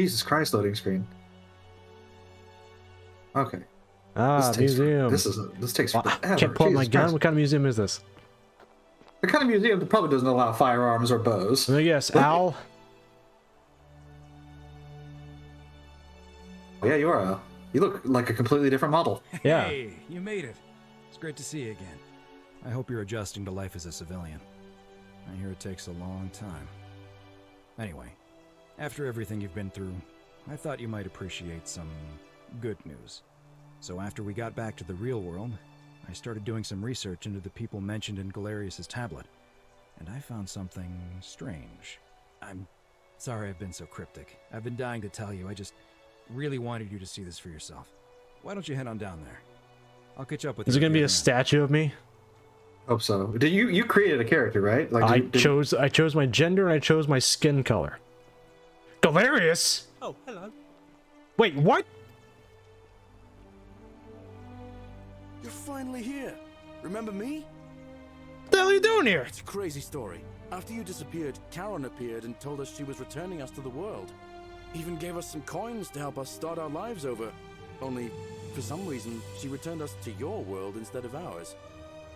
Jesus Christ, loading screen. Okay. Ah, museum. This takes Well, forever. can't pull out my Jesus gun. Christ. What kind of museum is this? The kind of museum that probably doesn't allow firearms or bows. Let me guess, Al. Yeah, you are Al. You look like a completely different model. Yeah. Hey, you made it. It's great to see you again. I hope you're adjusting to life as a civilian. I hear it takes a long time. Anyway, after everything you've been through, I thought you might appreciate some good news. So after we got back to the real world, I started doing some research into the people mentioned in Galerius's tablet, and I found something strange. I'm sorry I've been so cryptic. I've been dying to tell you. I just really wanted you to see this for yourself. Why don't you head on down there? I'll catch up with you. Is it gonna be a statue of me? Hope so. Did you created a character, right? Like I chose my gender and I chose my skin color. Galerius? Oh, hello. Wait, what? You're finally here. Remember me? What the hell are you doing here? It's a crazy story. After you disappeared, Karen appeared and told us she was returning us to the world. Even gave us some coins to help us start our lives over. Only, for some reason, she returned us to your world instead of ours.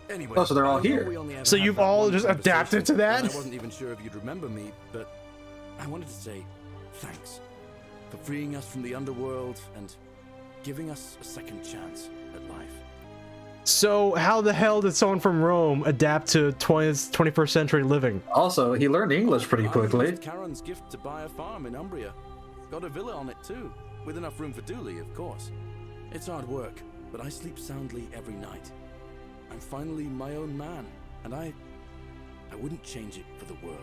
Anyway, Oh, so they're all I know here. we only ever So had you've that all one just adapted to conversation, that? and I wasn't even sure if you'd remember me, but I wanted to say thanks for freeing us from the underworld and giving us a second chance at life. So how the hell did someone from Rome adapt to 21st century living? Also, he learned English pretty I quickly. used Karen's gift to buy a farm in Umbria. Got a villa on it too, with enough room for Dooley, of course. It's hard work, but I sleep soundly every night. I'm finally my own man, and I wouldn't change it for the world.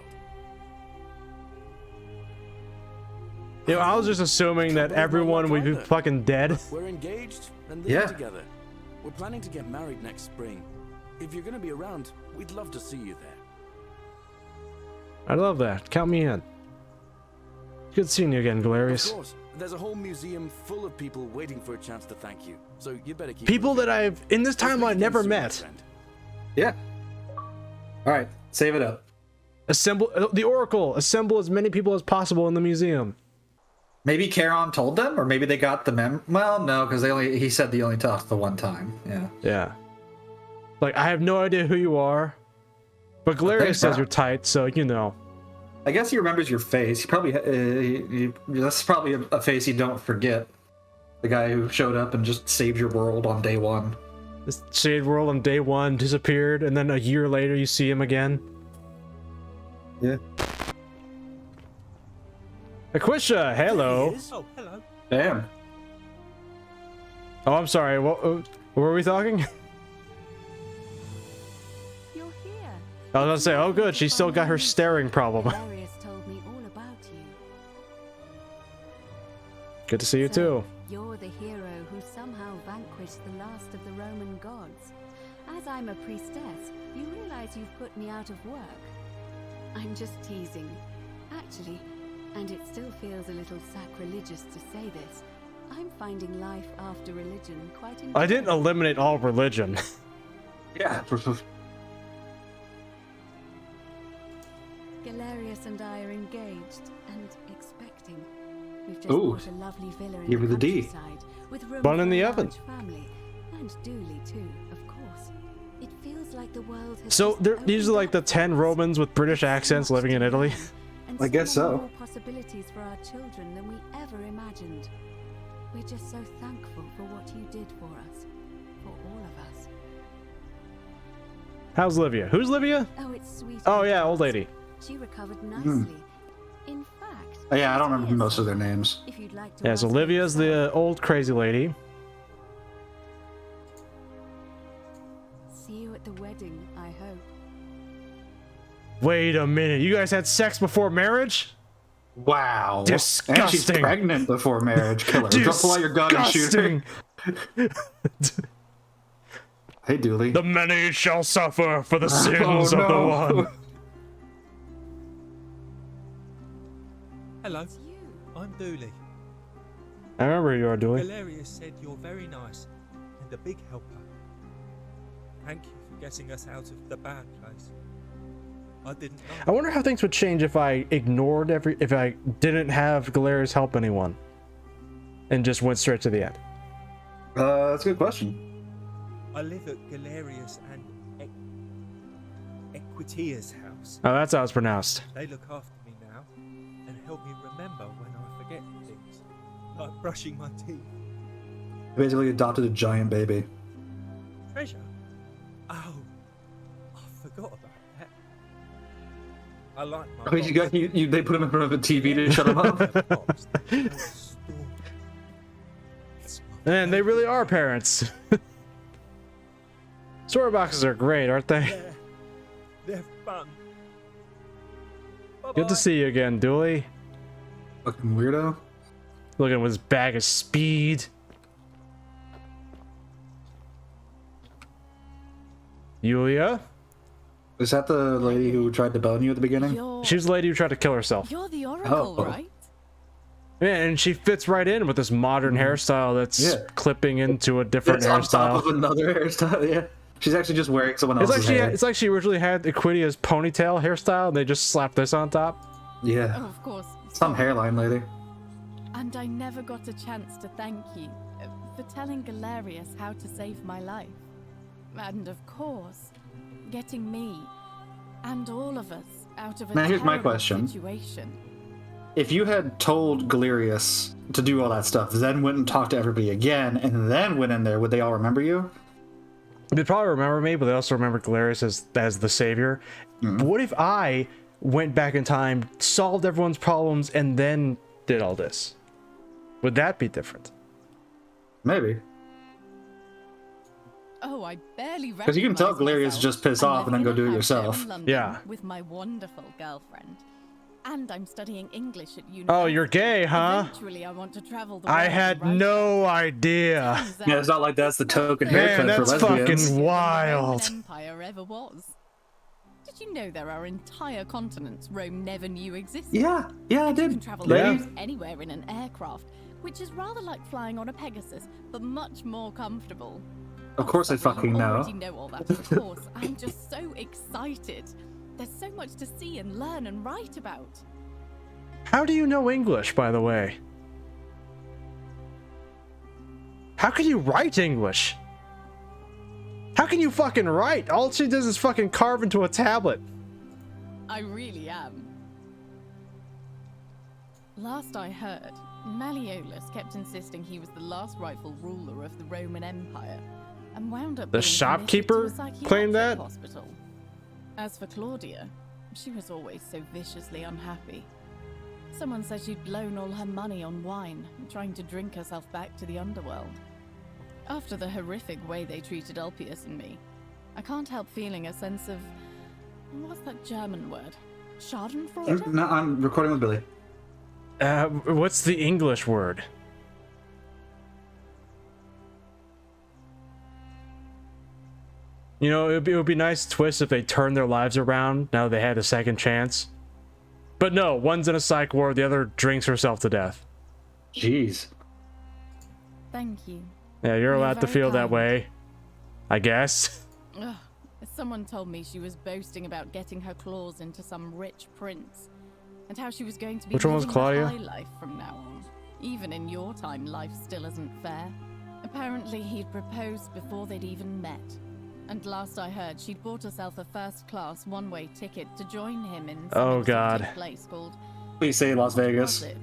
You know, I was just assuming that everyone would be fucking dead. We're engaged and living Yeah. together. We're planning to get married next spring. If you're gonna be around, we'd love to see you there. I love that. Count me in. Good seeing you again, Of Galerius. course, there's a whole museum full of people waiting for a chance to thank you. So you better keep People moving. that I've, in this I'll speak timeline, again never soon, my met. friend. Yeah. All right, save it up. Assemble, the Oracle, assemble as many people as possible in the museum. Maybe Charon told them, or maybe they got the Well, no, because he said they only talked the one time. Yeah. Yeah. Like, I have no idea who you are, but Galerius thanks, says bro. you're tight, so you know. I guess he remembers your face. He probably that's probably a face you don't forget. The guy who showed up and just saved your world on day one. This Shade World on day one disappeared, and then a year later you see him again. Yeah. Aquisha, hello. There he is. Oh, hello. Damn. Oh, I'm sorry. What were we talking? You're here. I was gonna say, oh good, she still got her staring problem. Darius told me all about you. Good to see you too. You're the hero who somehow vanquished the last of the Roman gods. As I'm a priestess, you realize you've put me out of work. I'm just teasing. Actually, and it still feels a little sacrilegious to say this, I'm finding life after religion quite enjoyable. I didn't eliminate all religion. Yeah. Galerius and I are engaged and expecting. We've just Ooh. bought a lovely villa in Give the her the D. countryside with room Bun for in the a oven. large family, and Dooley too, of course. It feels like the world has So just these are opened like the up 10 to us. Romans with British accents living in Italy. And I guess so so. many more possibilities for our children than we ever imagined. We're just so thankful for what you did for us, for all of us. How's Livia? Who's Livia? Oh, it's sweet. Oh yeah, old lady. She recovered nicely. In fact, Oh, yeah, I don't she's remember here most of their somewhere, names. if you'd like to Yeah, so ask her Livia's the yourself. old crazy lady. See you at the wedding, I hope. Wait a minute, you guys had sex before marriage? Wow. And she's Disgusting. pregnant before marriage. Kill her. Drop pull out your gun and shoot her. Disgusting. Hey, Dooley. The many shall suffer for the sins Oh, of the no. one. Hello. It's you. I'm Dooley. I remember you are doing. Galerius said you're very nice and a big helper. Thank you for getting us out of the bad place. I didn't know. I wonder how things would change if I ignored if I didn't have Galerius help anyone and just went straight to the end. That's a good question. I live at Galerius and Equitia's house. Oh, that's how it's pronounced. They look after me now and help me remember when I forget things, like brushing my teeth. Basically adopted a giant baby. Treasure? Oh, I forgot about that. I like my Oh, you got they put him in front of a TV to shut him up. box. Man, they really are parents. Story boxes are great, aren't they? They're fun. Good to see you again, Dooley. Fucking weirdo. Looking with his bag of speed. Yulia? Is that the lady who tried to bone you at the beginning? She was the lady who tried to kill herself. You're the Oracle, Oh. right? Yeah, and she fits right in with this modern hairstyle that's clipping into a different It's on top hairstyle. of another hairstyle, yeah. She's actually just wearing someone else's hair. It's like she originally had Equidia's ponytail hairstyle, and they just slapped this on top. Yeah. Oh, of course. Some hairline lady. And I never got a chance to thank you for telling Galerius how to save my life. And of course, getting me and all of us out of a Now, here's my terrible question. situation. If you had told Galerius to do all that stuff, then went and talked to everybody again, and then went in there, would they all remember you? They probably remember me, but they also remember Galerius as the savior. What if I went back in time, solved everyone's problems, and then did all this? Would that be different? Maybe. Oh, I barely Because you can tell recognise Galerius myself. just piss I'm off and then living go in do a it house here in yourself. London Yeah. With my wonderful girlfriend. And I'm studying English at university. Oh, you're gay, huh? Eventually, I want to travel the I world had and write no idea. Turns Yeah, out it's not like that's the token Man, haircut that's for lesbians. fucking wild. The Roman Empire ever was. Did you know there are entire continents Rome never knew existed? Yeah, I You can did. travel Yeah. almost anywhere in an aircraft, which is rather like flying on a Pegasus, but much more comfortable. Of course I Sorry, fucking you know. already know all that, of course. I'm just so excited. There's so much to see and learn and write about. How do you know English, by the way? How can you write English? How can you fucking write? All she does is fucking carve into a tablet. I really am. Last I heard, Malleolus kept insisting he was the last rightful ruler of the Roman Empire, and wound up The being shopkeeper committed to a psychiatric claimed that? hospital. As for Claudia, she was always so viciously unhappy. Someone said she'd blown all her money on wine, trying to drink herself back to the underworld. After the horrific way they treated Ulpius and me, I can't help feeling a sense of... what's that German word? Schadenfreude? No, I'm recording with Billy. What's the English word? You know, it would be a nice twist if they turned their lives around now they had a second chance. But no, one's in a psych ward, the other drinks herself to death. Jeez. Thank you. Yeah, you're allowed to very feel that kind. way. I guess. Ugh. Someone told me she was boasting about getting her claws into some rich prince, and how she was going to be Which one was living Claudia? the high life from now on. Even in your time, life still isn't fair. Apparently, he'd proposed before they'd even met. And last I heard, she'd bought herself a first-class one-way ticket to join him in some Oh, exotic God. place called... Please say Las what Vegas. was it?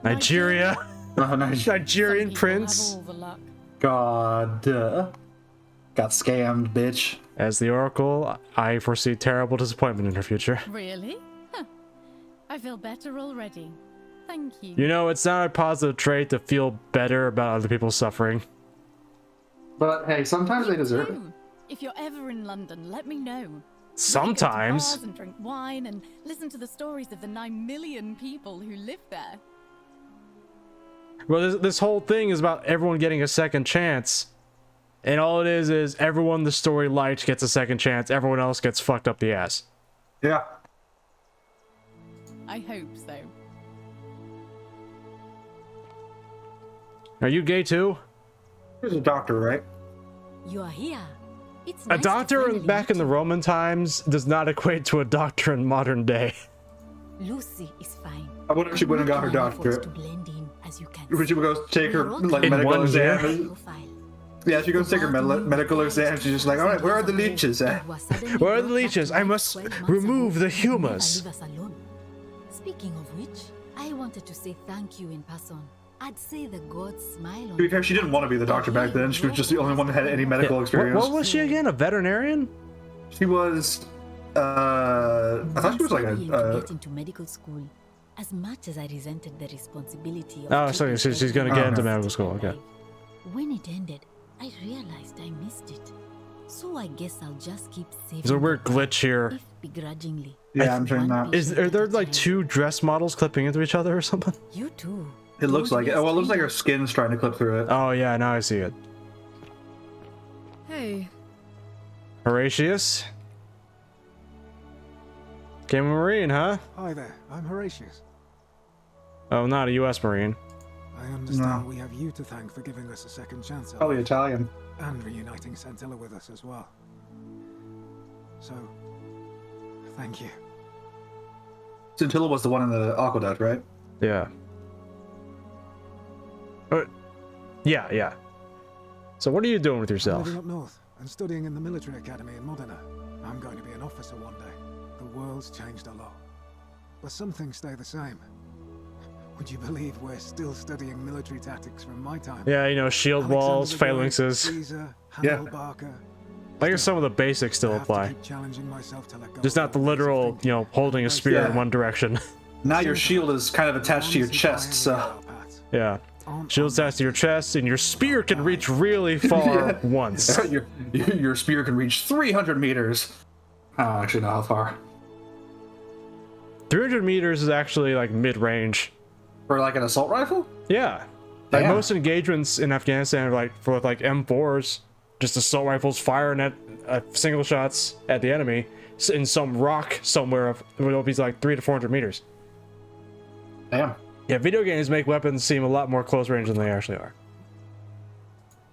Nigeria. Oh, nice. Nigerian Some people prince. have all the luck. God. Got scammed, bitch. As the Oracle, I foresee terrible disappointment in her future. Really? Huh. I feel better already. Thank you. You know, it's not a positive trait to feel better about other people's suffering. But hey, sometimes they deserve it. too. If you're ever in London, let me know. We could go to Sometimes. bars and drink wine and listen to the stories of the 9 million people who live there. Well, this whole thing is about everyone getting a second chance. And all it is everyone the story liked gets a second chance. Everyone else gets fucked up the ass. Yeah. I hope so. Are you gay too? Here's a doctor, right? You are here. It's A nice to doctor finally back in meet the you. Roman times does not equate to a doctor in modern day. Lucy is fine. I wonder if she went and got her Make efforts doctorate. to blend in, as you can When she see. goes take her like In medical 1 year? exam. Profile. Yeah, she goes take her medical exam. She's just like, all right, where are the leeches at? Where are the leeches? I must remove the humus. Speaking of which, I wanted to say thank you in person. I'd say the gods smile on To be fair, she didn't want to be the doctor back then. She was just the only one that had any medical experience. What was she again? A veterinarian? She was. I thought she was like to a. get into medical school. As much as I resented the responsibility of Oh, so keeping she's gonna get everyone into else medical school. Okay. alive. When it ended, I realized I missed it. So I guess I'll just keep saving. There's a weird the glitch here. if begrudgingly. Yeah, I'm saying that. Are there like two dress models clipping into each other or something? You too. It looks Don't like it. be a Oh, well, it looks like her stranger. skin's trying to clip through it. Oh yeah, now I see it. Hey, Horatius? Came a Marine, huh? Hi there, I'm Horatius. Oh, not a U.S. Marine. I understand No. we have you to thank for giving us a second chance at Probably life Italian. and reuniting Scintilla with us as well. So, thank you. Scintilla was the one in the aqueduct, right? Yeah. Yeah. So what are you doing with I'm yourself? living up north and studying in the military academy in Modena. I'm going to be an officer one day. The world's changed a lot. But some things stay the same. Would you believe we're still studying military tactics from my time? Yeah, you know, shield walls, Alexander the Great, phalanxes. Caesar, Yeah. Hannibal Barca. I guess some of the basics I still have to apply. keep challenging myself to let go Just of not the old ways of literal, thinking you know, holding a and spear in Yeah. one direction. Now your shield is kind of attached to your chest, so. Yeah. Shield attached to your chest, and your spear can reach really far once. your spear can reach 300 meters. I don't actually know how far. 300 meters is actually like mid-range. For like an assault rifle? Yeah. Like Damn. most engagements in Afghanistan are like for like M4s, just assault rifles firing at single shots at the enemy in some rock somewhere. It'll be like 300 to 400 meters. Damn. Yeah, video games make weapons seem a lot more close range than they actually are.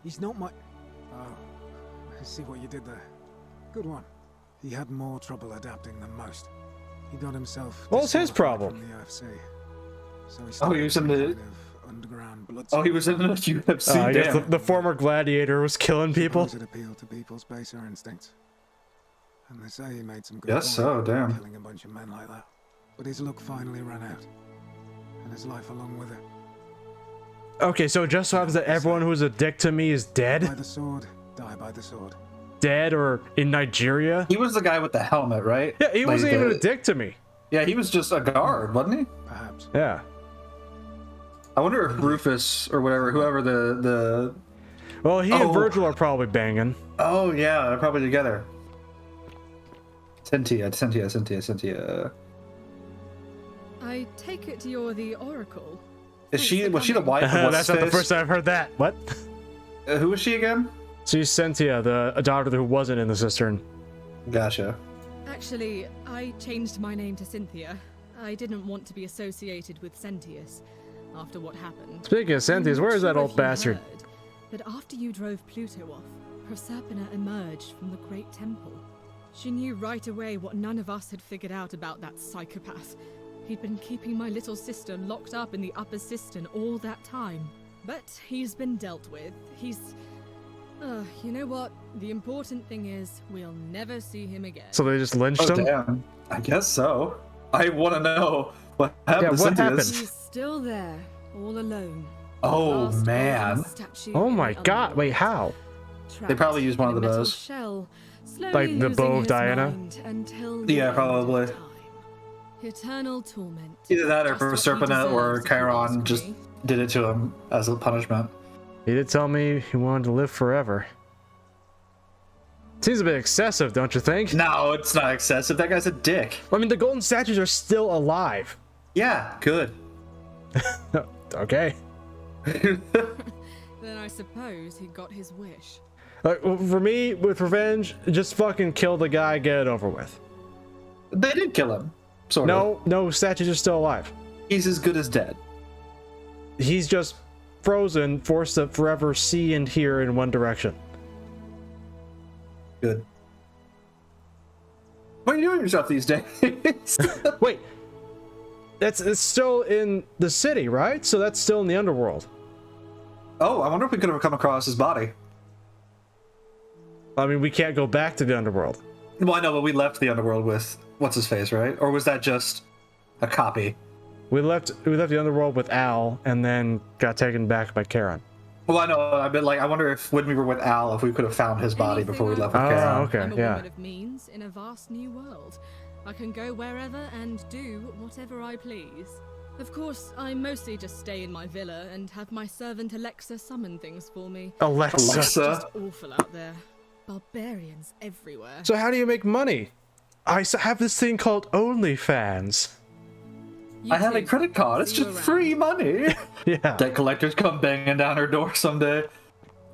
He's not my... Oh, I see what you did there. Good one. He had more trouble adapting than most. He got himself... Well, it's his disqualified problem. from the UFC. So he Oh, he was in started the- kind of underground blood Oh, he was in the UFC. I guess Damn. the former gladiator was killing people. Suppose it appealed to people's baser instincts. And they say he made some good Guess coin so, damn. killing a bunch of men like that. But his luck finally ran out. And his life along with it. Okay, so it just so happens that everyone who's a dick to me is By dead? the sword, die by the sword. Dead or in Nigeria? He was the guy with the helmet, right? Yeah, he Like wasn't even the- a dick to me. Yeah, he was just a guard, wasn't he? Perhaps. Yeah. I wonder if Rufus or whatever, whoever the Well, he and Oh. Virgil are probably banging. Oh yeah, they're probably together. Cynthia. I take it you're the Oracle. Was she the coming. wife of what's That's not the first time I've heard that. What? Who was she again? She's Cynthia, a daughter who wasn't in the cistern. Gotcha. Actually, I changed my name to Cynthia. I didn't want to be associated with Sentius after what happened. Speaking of Cynthia's, I'm not where is that sure old if you bastard? heard, but after you drove Pluto off, Proserpina emerged from the Great Temple. She knew right away what none of us had figured out about that psychopath. He'd been keeping my little sister locked up in the upper cistern all that time. But he's been dealt with. You know what? The important thing is, we'll never see him again. So they just lynched Oh him? damn. I guess so. I want to know what happened to what Cynthia's. He's still there, all alone. Oh Last man. golden statue Oh in my the god, wait, underworld. how? They probably used one of Trapped the in a metal bows. shell, slowly Like the losing bow of his Diana? mind until the Yeah, end of probably. time. Eternal torment. Either that or Just what he Proserpina or deserves, if you Chiron ask just me. did it to him as a punishment. He did tell me he wanted to live forever. Seems a bit excessive, don't you think? No, it's not excessive. That guy's a dick. I mean, the golden statues are still alive. Yeah, good. Okay. Then I suppose he got his wish. For me, with revenge, just fucking kill the guy, get it over with. They did kill him. Sort of. No, statues are still alive. He's as good as dead. He's just frozen, forced to forever see and hear in one direction. Good. What are you doing yourself these days? Wait, it's still in the city, right? So that's still in the underworld. Oh, I wonder if we could have come across his body. I mean, we can't go back to the underworld. Well, I know, but we left the underworld with what's his face, right? Or was that just a copy? We left the underworld with Al, and then got taken back by Karen. Well, I know. I've been like, I wonder if when we were with Al, if we could have found his body before we left with Karen. Oh, okay, I'm a yeah. woman of means in a vast new world. I can go wherever and do whatever I please. Of course, I mostly just stay in my villa and have my servant Alexa summon things for me. Alexa. It's just awful out there. Barbarians everywhere. So how do you make money? I have this thing called OnlyFans. You I have a too. credit card. It's See you just around. free money. Yeah. Debt collectors come banging down her door someday.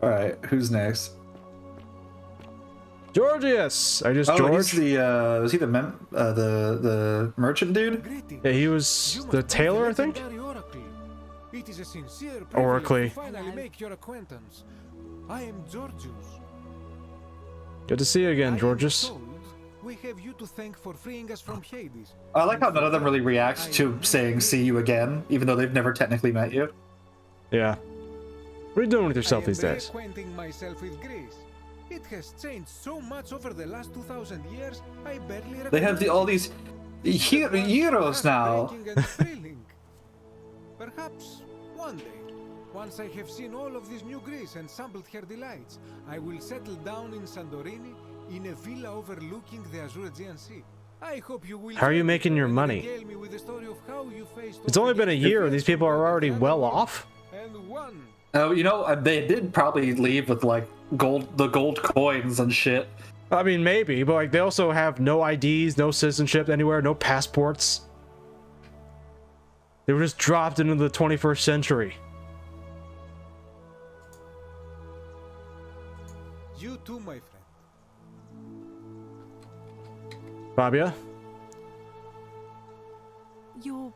All right, who's next? Georgius. I just Oh, George. he's the was he the merchant dude? Greetings. Yeah, he was You the must be tailor, I think. legendary Oracle. It is a sincere Oracle. privilege to finally make your acquaintance. I am Georgius. Good to see you I again, am Georgius. told we have you to thank for freeing us from Hades. I like how none of them really react to saying "see you again," even though they've never technically met you. Yeah. What are you doing with yourself I am these days? reacquainting myself with Greece. It has changed so much over the last 2,000 years. I barely They have all these heroes now. Breaking and thrilling. Perhaps one day, once I have seen all of this new Greece and sampled her delights, I will settle down in Santorini in a villa overlooking the Azure-Aegean Sea. I hope you will. How are you making your and money? regale me with the story of how you faced It's off only been a against year. the These people are already well Underworld off. and won. Oh, you know, they did probably leave with like the gold coins and shit. I mean, maybe, but like they also have no IDs, no citizenship anywhere, no passports. They were just dropped into the 21st century. You too, my friend. Fabia? You're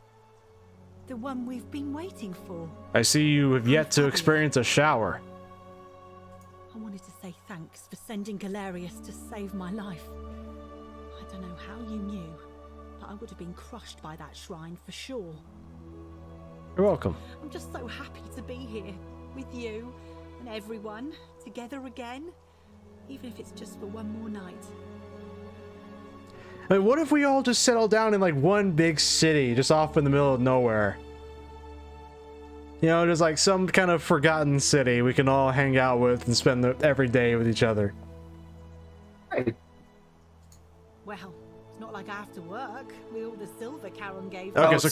the one we've been waiting for. I see you have yet to experience a shower. I wanted to say thanks for sending Galerius to save my life. I don't know how you knew, but I would have been crushed by that shrine for sure. You're welcome. I'm just so happy to be here with you and everyone together again, even if it's just for one more night. I mean, what if we all just settle down in like one big city, just off in the middle of nowhere? You know, just like some kind of forgotten city we can all hang out with and spend every day with each other. Right. Well, it's not like I have to work with all the silver Karen gave Okay, me. so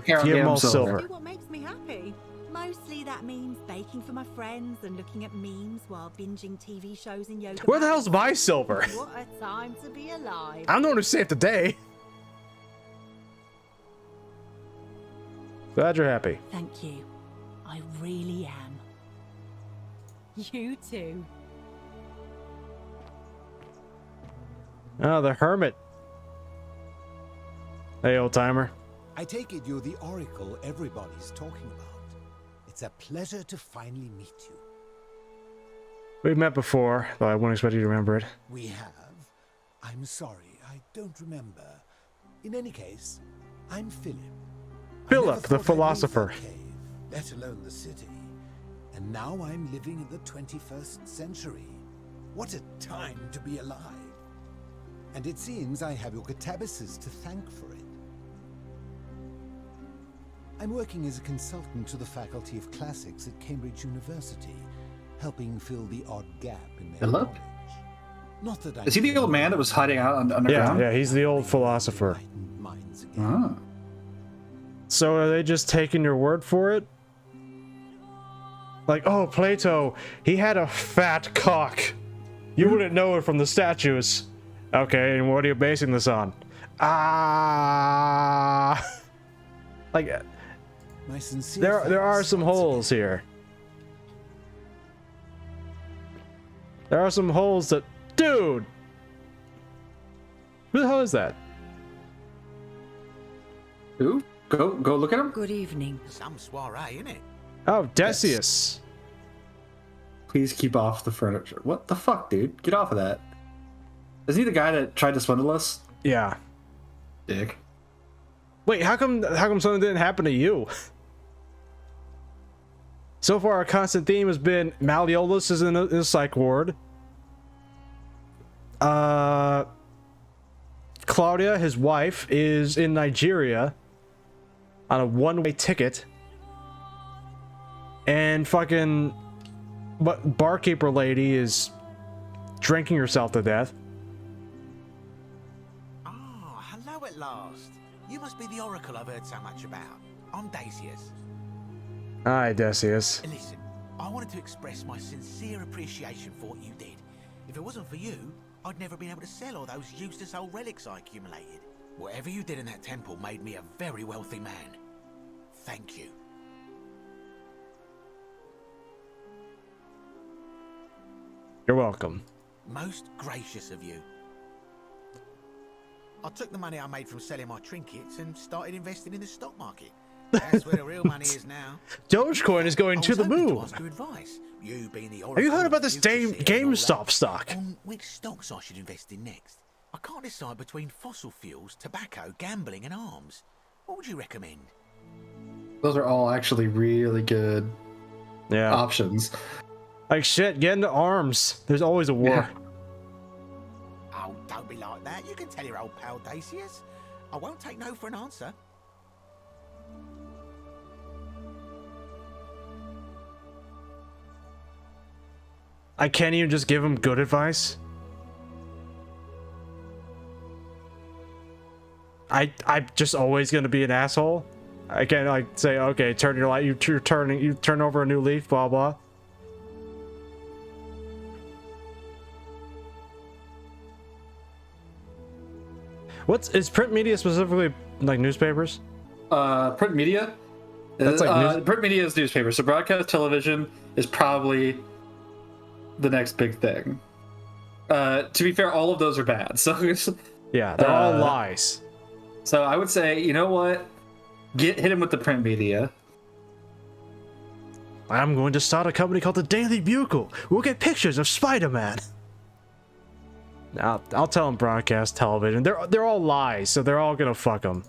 Karen gave him all silver. Do what makes me happy. Mostly that means baking for my friends and looking at memes while binging TV shows and yoga. Where the hell's my silver? What a time to be alive. I'm the one who saved the day. Glad you're happy. Thank you. I really am. You too. Oh, the hermit. Hey, old timer. I take it you're the oracle everybody's talking about. It's a pleasure to finally meet you. We've met before, though I wouldn't expect you to remember it. We have? I'm sorry, I don't remember. In any case, I'm Philip. I Philip, never the thought I'd leave philosopher. the cave, let alone the city. And now I'm living in the 21st century. What a time to be alive. And it seems I have your catabasis to thank for it. I'm working as a consultant to the Faculty of Classics at Cambridge University, helping fill the odd gap in their Philip? knowledge. Not that I Is he the old man that was hiding out underground? Yeah, he's the old philosopher. enlightened minds again. Ah. So are they just taking your word for it? Like, oh, Plato, he had a fat cock. You wouldn't know it from the statues. Okay, and what are you basing this on? Like, My sincere there are thanks some once holes again. here. There are some holes that... Dude! Who the hell is that? Who? Go look at him. Good evening. Some soiree, innit? Oh, Decius. Please keep off the furniture. What the fuck, dude? Get off of that. Is he the guy that tried to swindle us? Yeah. Dick. Wait, how come something didn't happen to you? So far, our constant theme has been Malleolus is in a psych ward. Claudia, his wife, is in Nigeria on a one-way ticket. And fucking barkeeper lady is drinking herself to death. Ah, hello at last. You must be the oracle I've heard so much about. I'm Dacius. Hi, Decius. Listen, I wanted to express my sincere appreciation for what you did. If it wasn't for you, I'd never been able to sell all those useless old relics I accumulated. Whatever you did in that temple made me a very wealthy man. Thank you. You're welcome. Most gracious of you. I took the money I made from selling my trinkets and started investing in the stock market. That's where the real money is now. Dogecoin is going to the moon. Ask your advice. You being the Have you heard about this GameStop stock? On which stocks I should invest in next? I can't decide between fossil fuels, tobacco, gambling, and arms. What would you recommend? Those are all actually really good options. Like shit, get into arms. There's always a war. Yeah. Oh, don't be like that. You can tell your old pal Dacius. I won't take no for an answer. I can't even just give him good advice. I'm just always gonna be an asshole. I can't like say, okay, turn your light. You turn over a new leaf. Blah blah. Is print media specifically like newspapers? Print media. That's like print media is newspaper. So broadcast television is probably the next big thing. To be fair, all of those are bad. So yeah, they're all lies. So I would say, you know what? Hit him with the print media. I'm going to start a company called the Daily Bugle. We'll get pictures of Spider-Man. I'll tell him broadcast television. They're all lies, so they're all gonna fuck them.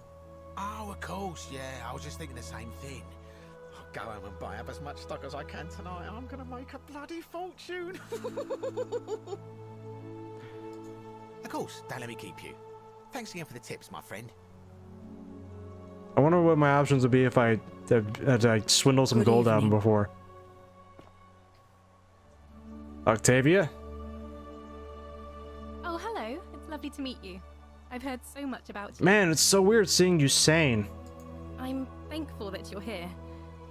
Oh, of course, yeah. I was just thinking the same thing. I'll go home and buy up as much stock as I can tonight. I'm gonna make a bloody fortune. Of course, don't let me keep you. Thanks again for the tips, my friend. I wonder what my options would be if I swindle some gold out of him before. Octavia? Oh, hello. It's lovely to meet you. I've heard so much about you. Man, it's so weird seeing you sane. I'm thankful that you're here.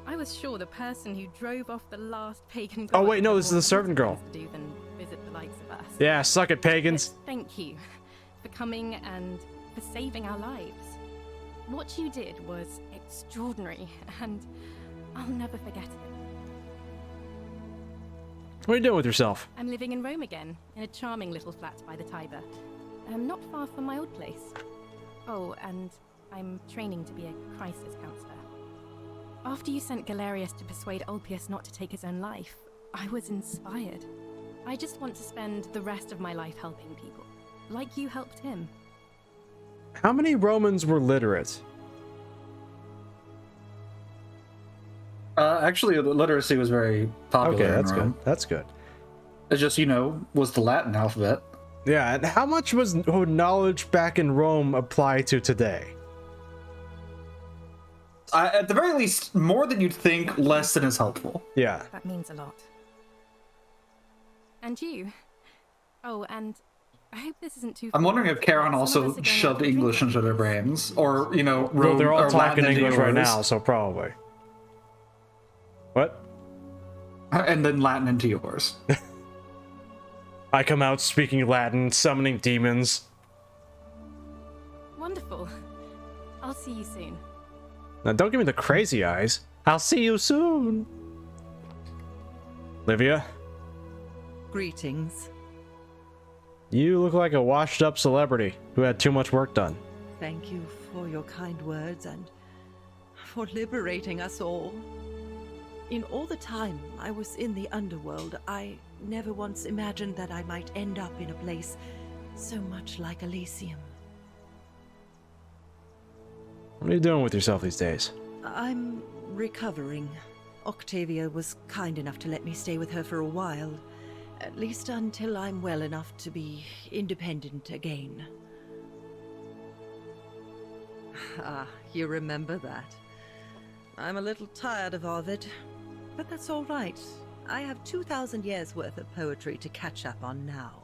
I was sure the person who drove off the last pagan god... Oh wait, no, this is the servant girl. ...to do than visit the likes of us. Yeah, suck it, pagans. But thank you for coming and for saving our lives. What you did was extraordinary, and I'll never forget it. What are you doing with yourself? I'm living in Rome again, in a charming little flat by the Tiber. Not far from my old place. Oh, and I'm training to be a crisis counselor. After you sent Galerius to persuade Ulpius not to take his own life, I was inspired. I just want to spend the rest of my life helping people, like you helped him. How many Romans were literate? Actually, literacy was very popular. Okay, that's in Rome. good. That's good. It just, was the Latin alphabet. Yeah, and how much would knowledge back in Rome apply to today? At the very least, more than you'd think, less than is helpful. Yeah. That means a lot. And you? Oh, and I hope this isn't too... I'm wondering if Charon also shoved English into their brains, or Rome. Well, they're all or talking Latin English right yours. now, so probably. What? And then Latin into yours. I come out speaking Latin, summoning demons. Wonderful. I'll see you soon. Now, don't give me the crazy eyes. I'll see you soon. Livia? Greetings. You look like a washed-up celebrity who had too much work done. Thank you for your kind words and for liberating us all. In all the time I was in the underworld, I never once imagined that I might end up in a place So much like Elysium. What are you doing with yourself these days? I'm recovering. Octavia was kind enough to let me stay with her for a while. At least until I'm well enough to be independent again. Ah, you remember that. I'm a little tired of Ovid, but that's all right. I have 2,000 years worth of poetry to catch up on now.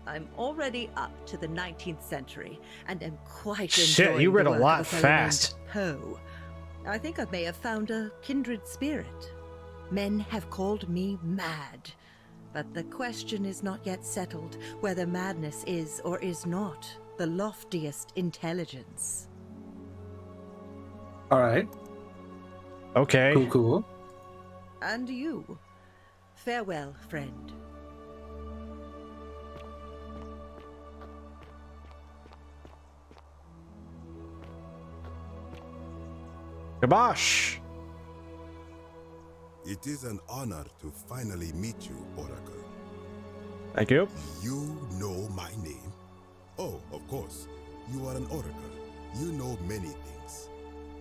I'm already up to the 19th century, and am quite Shit, you read a lot fast. Poe. I think I may have found a kindred spirit. Men have called me mad, but the question is not yet settled whether madness is or is not the loftiest intelligence. All right. Okay. Cool, cool. And you. Farewell, friend. Kabosh! It is an honor to finally meet you, Oracle. Thank you. You know my name? Oh, of course. You are an Oracle. You know many things.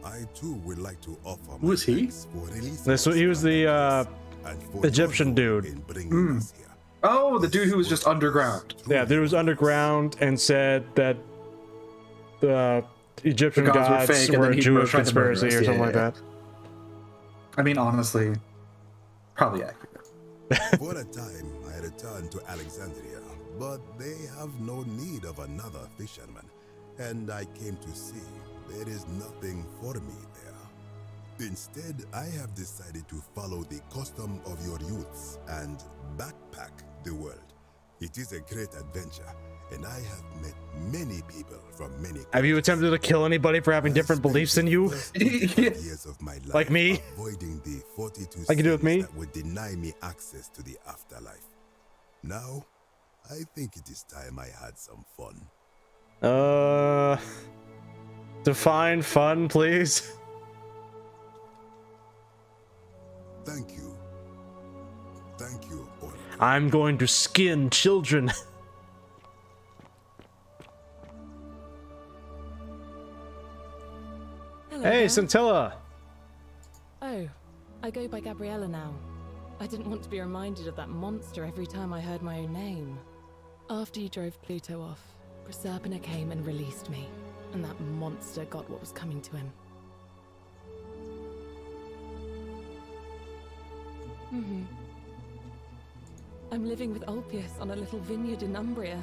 I too would like to offer Who is he? He was the Egyptian dude. Oh, the dude who was just underground. Yeah, dude was underground and said that the Egyptian The gods were fake, and were then a he Jewish tried to murder us. conspiracy or something like that. I mean, honestly, probably accurate. For a time, I returned to Alexandria, but they have no need of another fisherman, and I came to see there is nothing for me there. Instead, I have decided to follow the custom of your youths and backpack the world. It is a great adventure, and I have met many people from many. Have you attempted to kill anybody for having different beliefs than you? Years of my life Like me? avoiding the 42 Like you do with me? that would deny me access to the afterlife. Now, I think it is time I had some fun. Define fun, please. Thank you. Thank you, Oracle. I'm going to skin children. Hello Hey, there. Scintilla. Oh, I go by Gabriella now. I didn't want to be reminded of that monster every time I heard my own name. After you drove Pluto off, Proserpina came and released me, and that monster got what was coming to him. I'm living with Ulpius on a little vineyard in Umbria.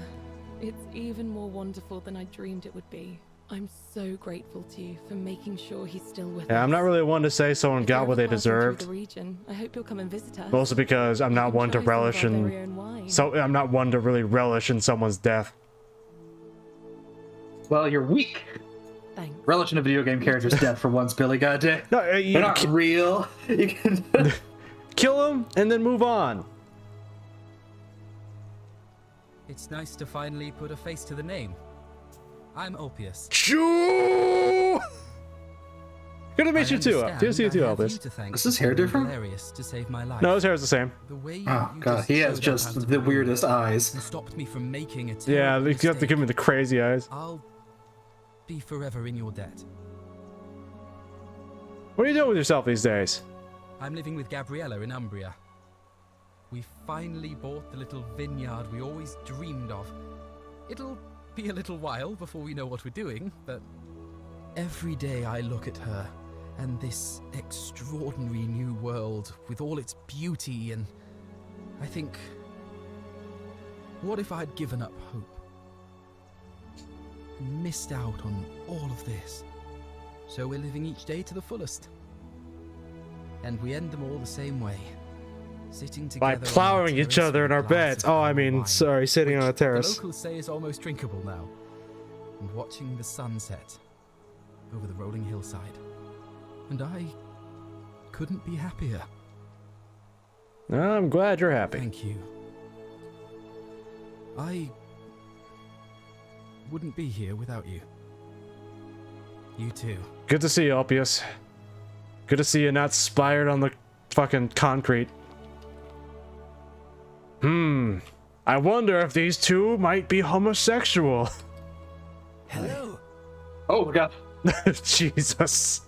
It's even more wonderful than I dreamed it would be. I'm so grateful to you for making sure he's still with us. Yeah, I'm not really one to say someone got what they deserved. The region, I hope you'll come and visit us. Mostly because I'm not one to relish in. So I'm not one to really relish in someone's death. Well, you're weak. Thanks. Relish in a video game character's death for once, Billy. Goddamn. No, They're not real. You can kill him and then move on. It's nice to finally put a face to the name. I'm Ulpius. Choo! Good to meet you too. Good to see you too, Elvis. Is his hair different? To save my life. No, his hair is the same. Oh god, he has just the weirdest eyes. Stopped me from making a Yeah, you have to give me the crazy eyes. I'll be forever in your debt. What are you doing with yourself these days? I'm living with Gabriella in Umbria. We finally bought the little vineyard we always dreamed of. It'll be a little while before we know what we're doing, but every day I look at her and this extraordinary new world with all its beauty, and I think, what if I'd given up hope? And missed out on all of this. So we're living each day to the fullest. And we end them all the same way. Sitting together By plowing each other in our beds. Oh, I mean, sorry, sitting on a terrace. The locals say is almost drinkable now. And watching the sunset over the rolling hillside. And I couldn't be happier. I'm glad you're happy. Thank you. I wouldn't be here without you. You too. Good to see you, Ulpius. Good to see you not spired on the fucking concrete. I wonder if these two might be homosexual. Hello. Oh god. Jesus.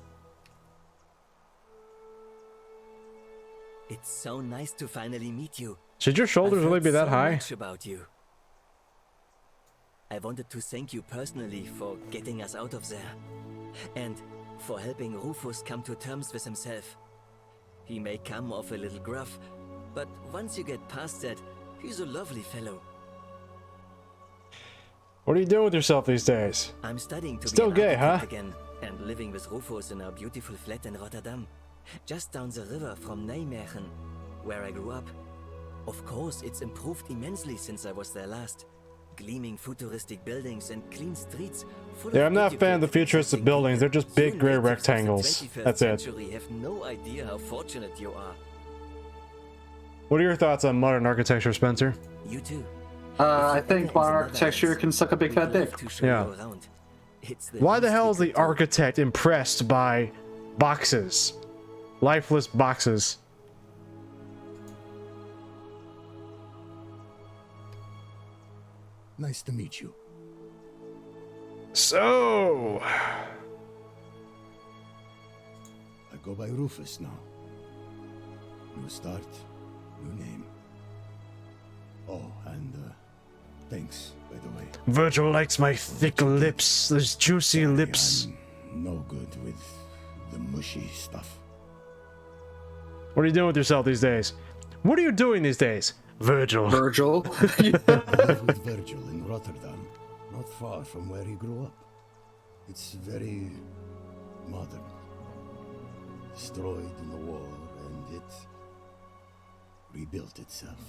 It's so nice to finally meet you. Should your shoulders I've really heard be that so high? much about you. I wanted to thank you personally for getting us out of there, and for helping Rufus come to terms with himself. He may come off a little gruff, but once you get past that, he's a lovely fellow. What are you doing with yourself these days? I'm studying to Still be an gay, huh? architect again, and living with Rufus in our beautiful flat in Rotterdam, just down the river from Nijmegen, where I grew up. Of course, it's improved immensely since I was there last. Gleaming futuristic buildings and clean streets full Yeah, of I'm not a fan of the educated futuristic buildings. They're just big gray rectangles. That's it. You have no idea how fortunate you are. What are your thoughts on modern architecture, Spencer? You too. I think modern architecture can suck a big fat dick. Yeah. Why the hell is the architect impressed by boxes? Lifeless boxes. Nice to meet you. So... I go by Rufus now. New start, new name. Oh, and thanks, by the way. Virgil likes my thick lips, those juicy lips. I'm no good with the mushy stuff. What are you doing with yourself these days? What are you doing these days? Virgil. Virgil. I live with Virgil in Rotterdam, not far from where he grew up. It's very modern. Destroyed in the war, and it rebuilt itself.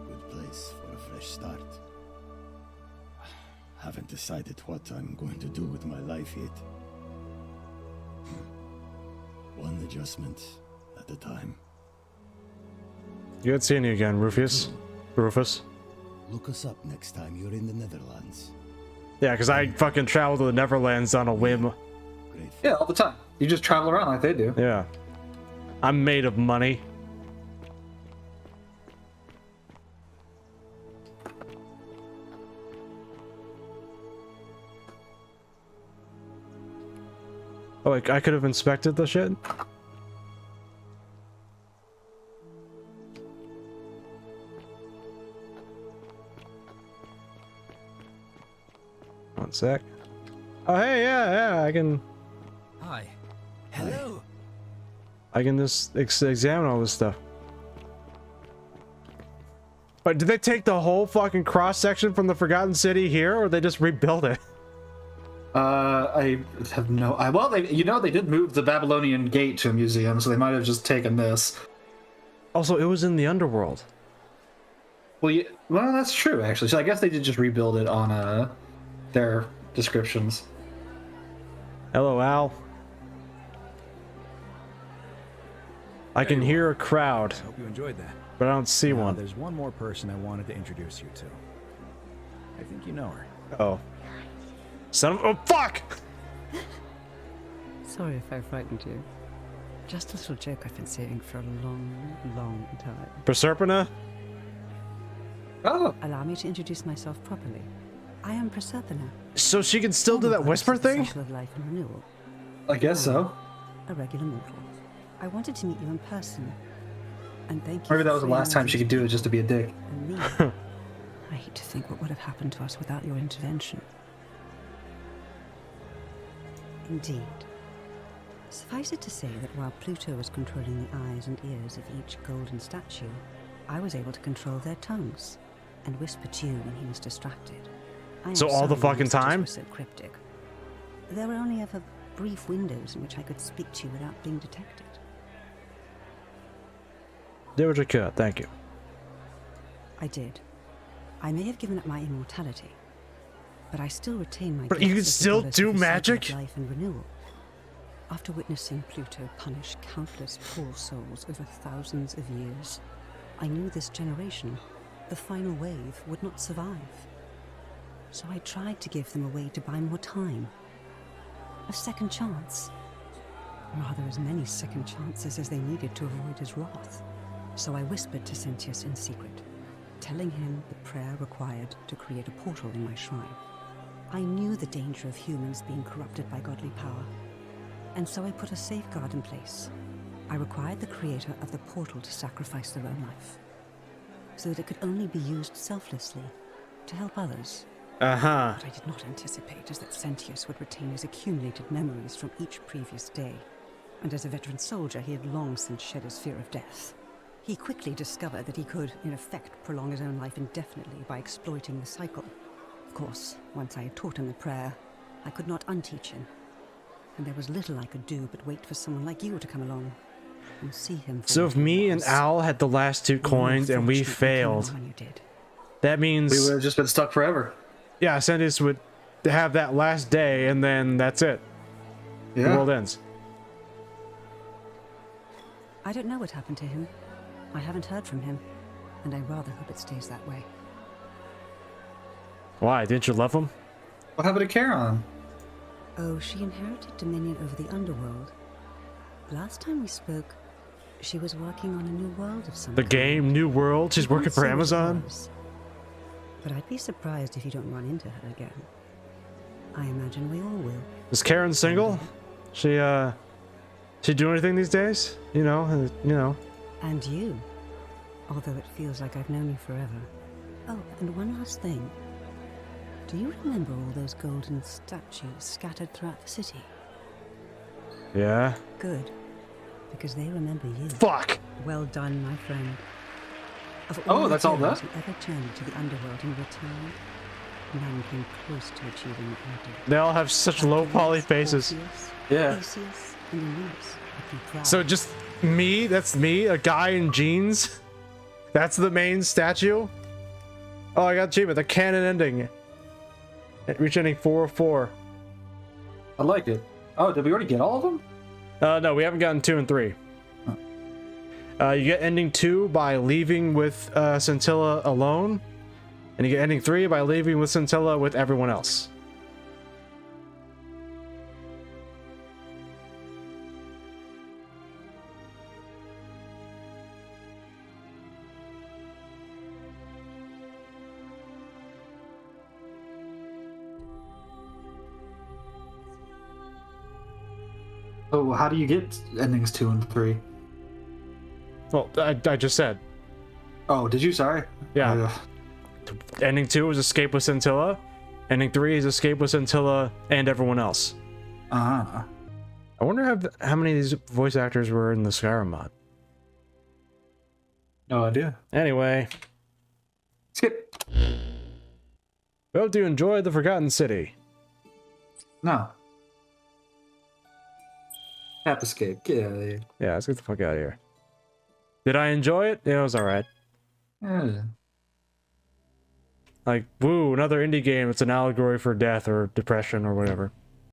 Good place for a fresh start. Haven't decided what I'm going to do with my life yet. One adjustment at a time. Good seeing you again, Rufus. Rufus. Look us up next time you're in the Netherlands. Yeah, because I fucking travel to the Neverlands on a whim. Yeah, all the time. You just travel around like they do. Yeah. I'm made of money. Oh, like I could have inspected the shit? One sec. Oh, hey, yeah, I can... Hi. Hello. I can just examine all this stuff. But did they take the whole fucking cross-section from the Forgotten City here, or they just rebuilt it? I have no... well, they did move the Babylonian Gate to a museum, so they might have just taken this. Also, it was in the underworld. Well, well, that's true, actually. So I guess they did just rebuild it on their descriptions. Hello, Al. I can hear a crowd. Hope you enjoyed that. But I don't see one. There's one more person I wanted to introduce you to. I think you know her. Oh. Son of... Oh, fuck! Sorry if I frightened you. Just a little joke I've been saying for a long, long time. Proserpina? Oh. Allow me to introduce myself properly. I am Proserpina. So she can still do that whisper thing? Of life and renewal. I guess so. A regular mortal. I wanted to meet you in person. And thank you. Maybe that was the last time she could do it just to be a dick. And me. I hate to think what would have happened to us without your intervention. Indeed. Suffice it to say that while Pluto was controlling the eyes and ears of each golden statue, I was able to control their tongues and whisper to you when he was distracted. I am So all the sorry fucking time? were so cryptic. There were only ever brief windows in which I could speak to you without being detected. Did what you could, thank you. I did. I may have given up my immortality, but I still retain my. But you can gifts as the still goddess do of the cycle magic? of life and renewal. After witnessing Pluto punish countless poor souls over thousands of years, I knew this generation, the final wave, would not survive. So I tried to give them a way to buy more time. A second chance. Rather, as many second chances as they needed to avoid his wrath. So I whispered to Sentius in secret. telling him the prayer required to create a portal in my shrine. I knew the danger of humans being corrupted by godly power, and so I put a safeguard in place. I required the creator of the portal to sacrifice their own life, so that it could only be used selflessly to help others. Uh-huh. What I did not anticipate is that Sentius would retain his accumulated memories from each previous day, and as a veteran soldier, he had long since shed his fear of death. He quickly discovered that he could, in effect, prolong his own life indefinitely by exploiting the cycle. Of course, once I had taught him the prayer, I could not unteach him, and there was little I could do but wait for someone like you to come along and see him. So if me and Al had the last 2 coins and we failed, that means we would have just been stuck forever. Yeah, Sentius would have that last day, and then that's it. Yeah. The world ends. I don't know what happened to him. I haven't heard from him, and I rather hope it stays that way. Why? Didn't you love him? What happened to Charon? Oh, she inherited dominion over the underworld. Last time we spoke, she was working on a new world of some The game, New World? She's working for Amazon? But I'd be surprised if you don't run into her again. I imagine we all will. Is Karen single? She do anything these days? You know. And you. Although it feels like I've known you forever. Oh, and one last thing. Do you remember all those golden statues scattered throughout the city? Yeah. Good. Because they remember you. Fuck! Well done, my friend. That's all that? Who ever journeyed to the underworld and returned, none came close to achieving what you did. They all have such low poly faces. Yeah. Theseus and Aeneas would be proud. So just me? That's me? A guy in jeans? That's the main statue? Oh, I got achievement. The canon ending. Reach ending 404. I like it. Oh, did we already get all of them? No, we haven't gotten 2 and 3. You get ending 2 by leaving with Scintilla alone, and you get ending 3 by leaving with Scintilla with everyone else. Oh, how do you get endings 2 and 3? Well, I just said. Oh, did you? Sorry. Yeah. Ending 2 is escape with Scintilla. Ending 3 is escape with Scintilla and everyone else. I wonder how many of these voice actors were in the Skyrim mod. No idea. Anyway. Skip. We hope you enjoyed the Forgotten City. No. App escape. Get out of here. Yeah, let's get the fuck out of here. Did I enjoy it? Yeah, it was alright. Yeah. Like, woo, another indie game. It's an allegory for death or depression or whatever.